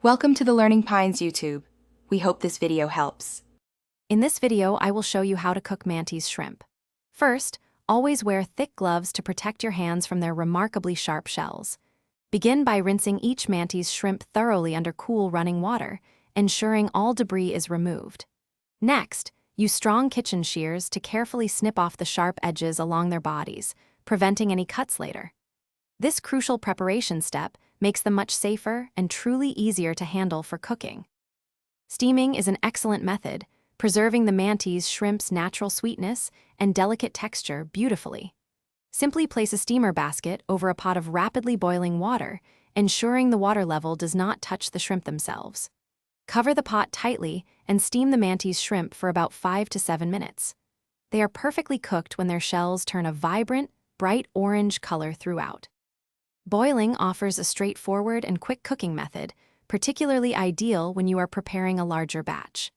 Welcome to the Learning Pines YouTube. We hope this video helps. In this video, I will show you how to cook Mantis shrimp. First, always wear thick gloves to protect your hands from their remarkably sharp shells. Begin by rinsing each Mantis shrimp thoroughly under cool running water, ensuring all debris is removed. Next, use strong kitchen shears to carefully snip off the sharp edges along their bodies, preventing any cuts later. This crucial preparation step makes them much safer and truly easier to handle for cooking. Steaming is an excellent method, preserving the Mantis shrimp's natural sweetness and delicate texture beautifully. Simply place a steamer basket over a pot of rapidly boiling water, ensuring the water level does not touch the shrimp themselves. Cover the pot tightly and steam the Mantis shrimp for about 5 to 7 minutes. They are perfectly cooked when their shells turn a vibrant, bright orange color throughout. Boiling offers a straightforward and quick cooking method, particularly ideal when you are preparing a larger batch.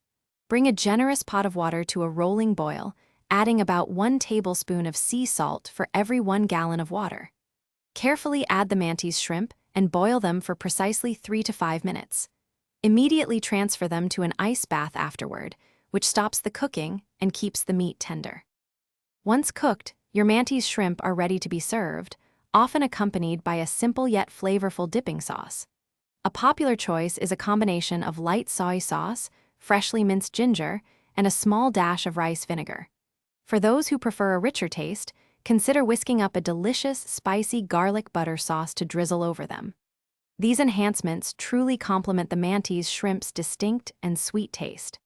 Bring a generous pot of water to a rolling boil, adding about 1 tablespoon of sea salt for every 1 gallon of water. Carefully add the Mantis shrimp and boil them for precisely 3 to 5 minutes. Immediately transfer them to an ice bath afterward, which stops the cooking and keeps the meat tender. Once cooked, your Mantis shrimp are ready to be served, often accompanied by a simple yet flavorful dipping sauce. A popular choice is a combination of light soy sauce, freshly minced ginger, and a small dash of rice vinegar. For those who prefer a richer taste, consider whisking up a delicious, spicy garlic butter sauce to drizzle over them. These enhancements truly complement the Mantis shrimp's distinct and sweet taste.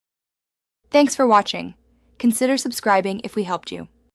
Thanks for watching. Consider subscribing if we helped you.